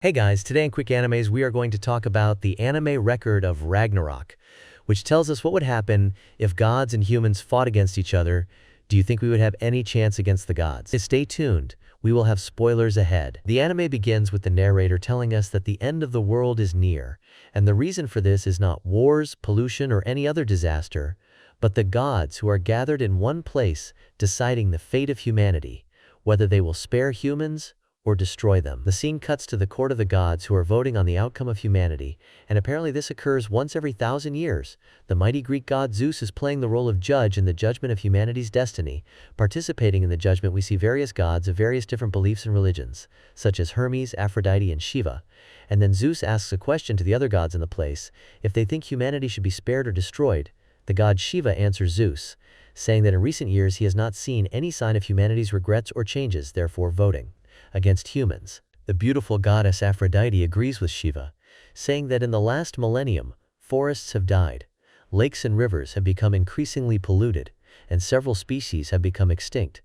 Hey guys, today in Quick Animes we are going to talk about the anime Record of Ragnarok, which tells us what would happen if gods and humans fought against each other. Do you think we would have any chance against the gods? Stay tuned, we will have spoilers ahead. The anime begins with the narrator telling us that the end of the world is near, and the reason for this is not wars, pollution, or any other disaster, but the gods who are gathered in one place deciding the fate of humanity, whether they will spare humans or destroy them. The scene cuts to the court of the gods who are voting on the outcome of humanity, and apparently this occurs once every 1,000 years. The mighty Greek god Zeus is playing the role of judge in the judgment of humanity's destiny. Participating in the judgment we see various gods of various different beliefs and religions, such as Hermes, Aphrodite, and Shiva. And then Zeus asks a question to the other gods in the place, if they think humanity should be spared or destroyed. The god Shiva answers Zeus, saying that in recent years he has not seen any sign of humanity's regrets or changes, therefore voting against humans. The beautiful goddess Aphrodite agrees with Shiva, saying that in the last millennium, forests have died, lakes and rivers have become increasingly polluted, and several species have become extinct,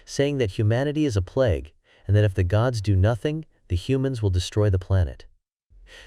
saying that humanity is a plague, and that if the gods do nothing, the humans will destroy the planet.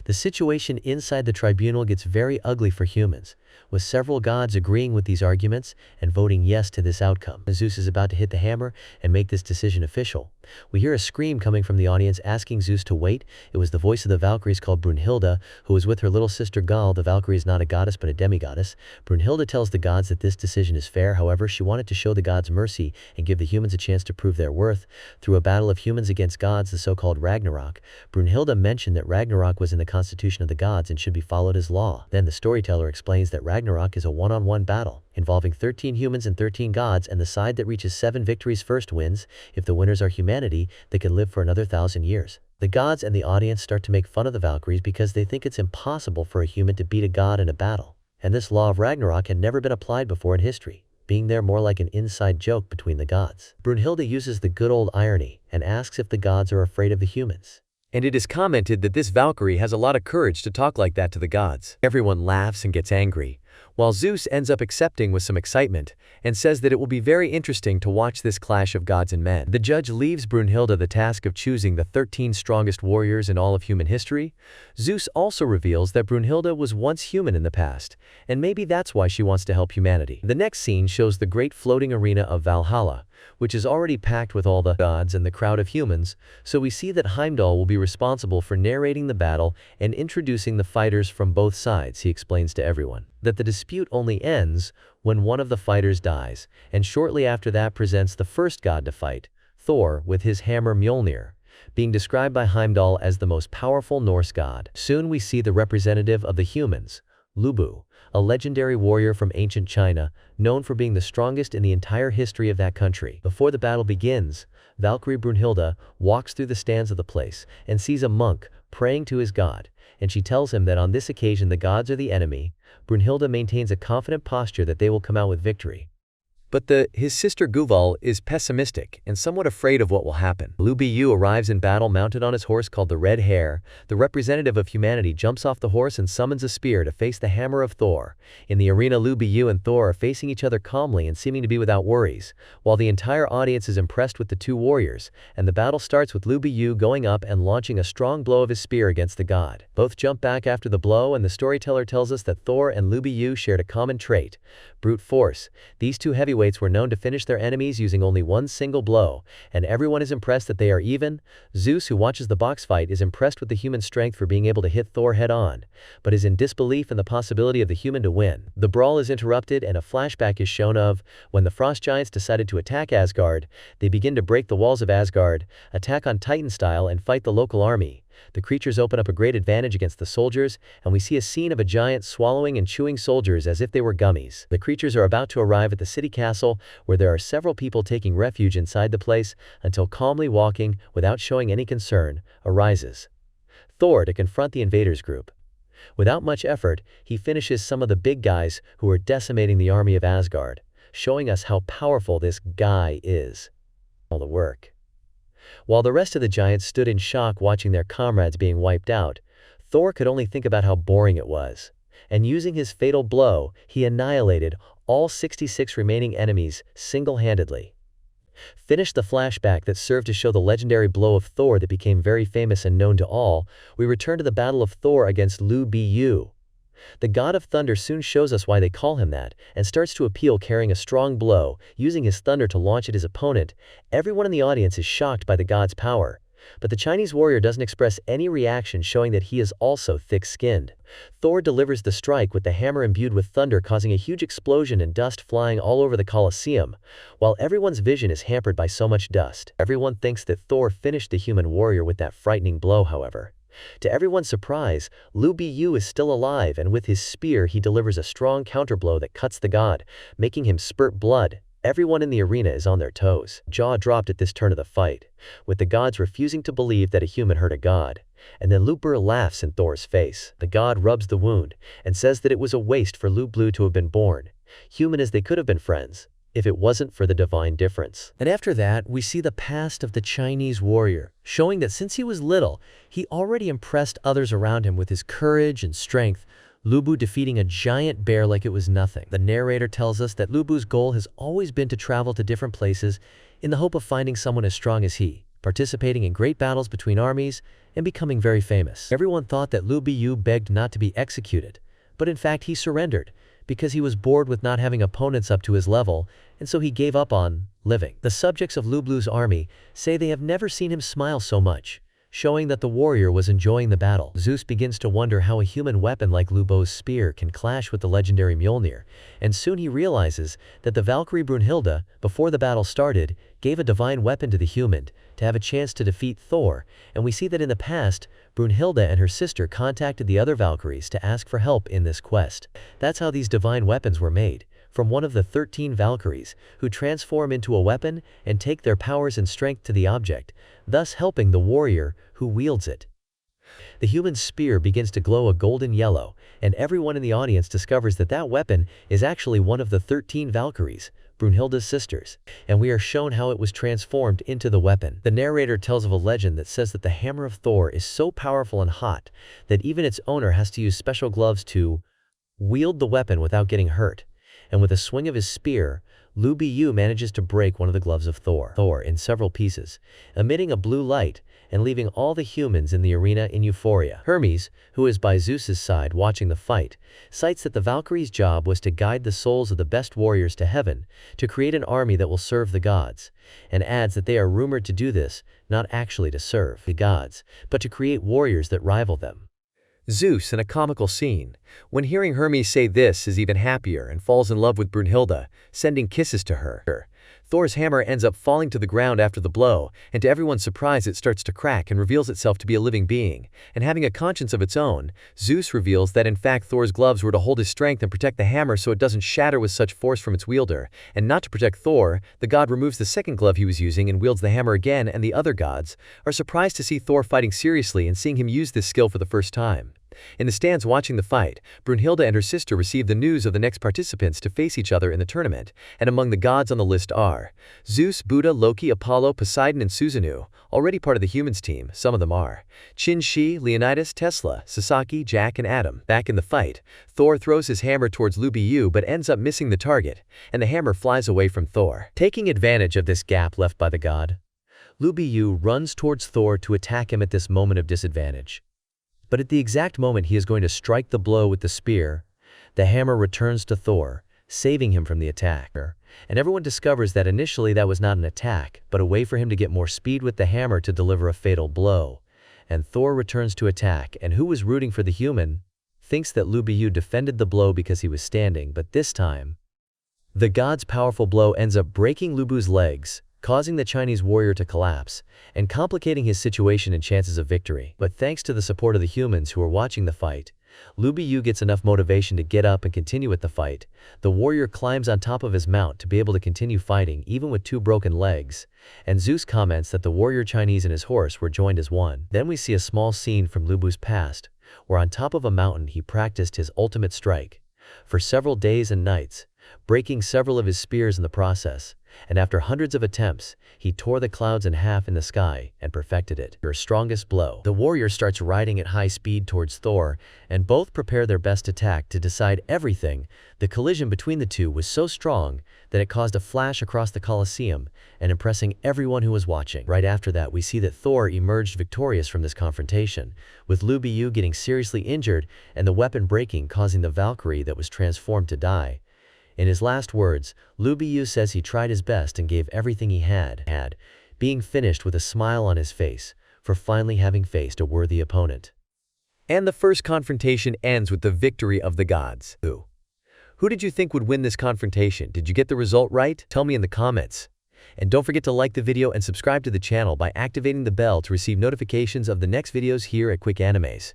The situation inside the tribunal gets very ugly for humans, with several gods agreeing with these arguments and voting yes to this outcome. Zeus is about to hit the hammer and make this decision official. We hear a scream coming from the audience asking Zeus to wait. It was the voice of the Valkyries called Brunhilde, who was with her little sister Gal. The Valkyrie is not a goddess but a demigoddess. Brunhilde tells the gods that this decision is fair, however she wanted to show the gods mercy and give the humans a chance to prove their worth. Through a battle of humans against gods, the so-called Ragnarok, Brunhilde mentioned that Ragnarok was in the constitution of the gods and should be followed as law. Then the storyteller explains that Ragnarok is a one-on-one battle, involving 13 humans and 13 gods, and the side that reaches 7 victories first wins. If the winners are humanity, they can live for another 1,000 years. The gods and the audience start to make fun of the Valkyries because they think it's impossible for a human to beat a god in a battle, and this law of Ragnarok had never been applied before in history, being there more like an inside joke between the gods. Brunhilde uses the good old irony and asks if the gods are afraid of the humans. And it is commented that this Valkyrie has a lot of courage to talk like that to the gods. Everyone laughs and gets angry, while Zeus ends up accepting with some excitement and says that it will be very interesting to watch this clash of gods and men. The judge leaves Brunhilde the task of choosing the 13 strongest warriors in all of human history. Zeus also reveals that Brunhilde was once human in the past, and maybe that's why she wants to help humanity. The next scene shows the great floating arena of Valhalla, which is already packed with all the gods and the crowd of humans, so we see that Heimdall will be responsible for narrating the battle and introducing the fighters from both sides. He explains to everyone that the dispute only ends when one of the fighters dies, and shortly after that presents the first god to fight, Thor, with his hammer Mjolnir, being described by Heimdall as the most powerful Norse god. Soon we see the representative of the humans, Lubu, a legendary warrior from ancient China, known for being the strongest in the entire history of that country. Before the battle begins, Valkyrie Brunhilde walks through the stands of the place and sees a monk praying to his god, and she tells him that on this occasion the gods are the enemy. Brunhilde maintains a confident posture that they will come out with victory. But his sister Guval is pessimistic and somewhat afraid of what will happen. Lubu arrives in battle mounted on his horse called the Red Hare. The representative of humanity jumps off the horse and summons a spear to face the hammer of Thor. In the arena, Lubu and Thor are facing each other calmly and seeming to be without worries, while the entire audience is impressed with the two warriors, and the battle starts with Lubu going up and launching a strong blow of his spear against the god. Both jump back after the blow, and the storyteller tells us that Thor and Lubu shared a common trait: brute force. These two heavyweights were known to finish their enemies using only one single blow, and everyone is impressed that they are even. Zeus, who watches the box fight, is impressed with the human strength for being able to hit Thor head-on, but is in disbelief in the possibility of the human to win. The brawl is interrupted and a flashback is shown of when the Frost Giants decided to attack Asgard. They begin to break the walls of Asgard, attack on Titan style, and fight the local army. The creatures open up a great advantage against the soldiers, and we see a scene of a giant swallowing and chewing soldiers as if they were gummies. The creatures are about to arrive at the city castle, where there are several people taking refuge inside the place, until calmly walking, without showing any concern, arises Thor to confront the invaders group. Without much effort, he finishes some of the big guys who are decimating the army of Asgard, showing us how powerful this guy is. All the work. While the rest of the giants stood in shock watching their comrades being wiped out, Thor could only think about how boring it was, and using his fatal blow, he annihilated all 66 remaining enemies single-handedly. Finish the flashback that served to show the legendary blow of Thor that became very famous and known to all. We return to the Battle of Thor against Bu. The God of Thunder soon shows us why they call him that, and starts to appeal carrying a strong blow, using his thunder to launch at his opponent. Everyone in the audience is shocked by the god's power. But the Chinese warrior doesn't express any reaction, showing that he is also thick-skinned. Thor delivers the strike with the hammer imbued with thunder, causing a huge explosion and dust flying all over the Colosseum. While everyone's vision is hampered by so much dust, everyone thinks that Thor finished the human warrior with that frightening blow. However, to everyone's surprise, Bu is still alive, and with his spear he delivers a strong counterblow that cuts the god, making him spurt blood. Everyone in the arena is on their toes, jaw dropped at this turn of the fight, with the gods refusing to believe that a human hurt a god. And then Bu laughs in Thor's face. The god rubs the wound and says that it was a waste for Bu to have been born, human as they could have been friends, if it wasn't for the divine difference. And after that, we see the past of the Chinese warrior, showing that since he was little, he already impressed others around him with his courage and strength, Bu defeating a giant bear like it was nothing. The narrator tells us that Bu's goal has always been to travel to different places in the hope of finding someone as strong as he, participating in great battles between armies, and becoming very famous. Everyone thought that Bu begged not to be executed, but in fact he surrendered, because he was bored with not having opponents up to his level, and so he gave up on living. The subjects of Bu's army say they have never seen him smile so much, showing that the warrior was enjoying the battle. Zeus begins to wonder how a human weapon like Bu's spear can clash with the legendary Mjolnir, and soon he realizes that the Valkyrie Brunhilde, before the battle started, gave a divine weapon to the human to have a chance to defeat Thor, and we see that in the past, Brunhilde and her sister contacted the other Valkyries to ask for help in this quest. That's how these divine weapons were made, from one of the 13 Valkyries, who transform into a weapon and take their powers and strength to the object, thus helping the warrior who wields it. The human spear begins to glow a golden yellow, and everyone in the audience discovers that that weapon is actually one of the 13 Valkyries, Brunhilde's sisters, and we are shown how it was transformed into the weapon. The narrator tells of a legend that says that the hammer of Thor is so powerful and hot that even its owner has to use special gloves to wield the weapon without getting hurt. And with a swing of his spear, Bu manages to break one of the gloves of Thor in several pieces, emitting a blue light and leaving all the humans in the arena in euphoria. Hermes, who is by Zeus's side watching the fight, cites that the Valkyries' job was to guide the souls of the best warriors to heaven, to create an army that will serve the gods, and adds that they are rumored to do this, not actually to serve the gods, but to create warriors that rival them. Zeus, in a comical scene, when hearing Hermes say this, is even happier and falls in love with Brunhilde, sending kisses to her. Thor's hammer ends up falling to the ground after the blow, and to everyone's surprise it starts to crack and reveals itself to be a living being, and having a conscience of its own. Zeus reveals that in fact Thor's gloves were to hold his strength and protect the hammer so it doesn't shatter with such force from its wielder, and not to protect Thor, the god removes the second glove he was using and wields the hammer again, and the other gods are surprised to see Thor fighting seriously and seeing him use this skill for the first time. In the stands watching the fight, Brunhilde and her sister receive the news of the next participants to face each other in the tournament, and among the gods on the list are Zeus, Buddha, Loki, Apollo, Poseidon, and Susanoo, already part of the humans team. Some of them are Qin Shi, Leonidas, Tesla, Sasaki, Jack, and Adam. Back in the fight, Thor throws his hammer towards Bu but ends up missing the target, and the hammer flies away from Thor. Taking advantage of this gap left by the god, Bu runs towards Thor to attack him at this moment of disadvantage. But at the exact moment he is going to strike the blow with the spear, the hammer returns to Thor, saving him from the attack. And everyone discovers that initially that was not an attack, but a way for him to get more speed with the hammer to deliver a fatal blow. And Thor returns to attack, and who was rooting for the human thinks that Bu defended the blow because he was standing, but this time, the god's powerful blow ends up breaking Bu's legs, causing the Chinese warrior to collapse, and complicating his situation and chances of victory. But thanks to the support of the humans who are watching the fight, Bu gets enough motivation to get up and continue with the fight. The warrior climbs on top of his mount to be able to continue fighting even with 2 broken legs, and Zeus comments that the warrior Chinese and his horse were joined as one. Then we see a small scene from Bu's past, where on top of a mountain he practiced his ultimate strike. For several days and nights, breaking several of his spears in the process. And after hundreds of attempts, he tore the clouds in half in the sky and perfected it. Your strongest blow. The warrior starts riding at high speed towards Thor, and both prepare their best attack to decide everything. The collision between the two was so strong that it caused a flash across the Colosseum and impressing everyone who was watching. Right after that, we see that Thor emerged victorious from this confrontation, with Lubiu getting seriously injured and the weapon breaking, causing the Valkyrie that was transformed to die. In his last words, Lubiu says he tried his best and gave everything he had, being finished with a smile on his face for finally having faced a worthy opponent. And the first confrontation ends with the victory of the gods. Who did you think would win this confrontation? Did you get the result right? Tell me in the comments. And don't forget to like the video and subscribe to the channel by activating the bell to receive notifications of the next videos here at Quick Animes.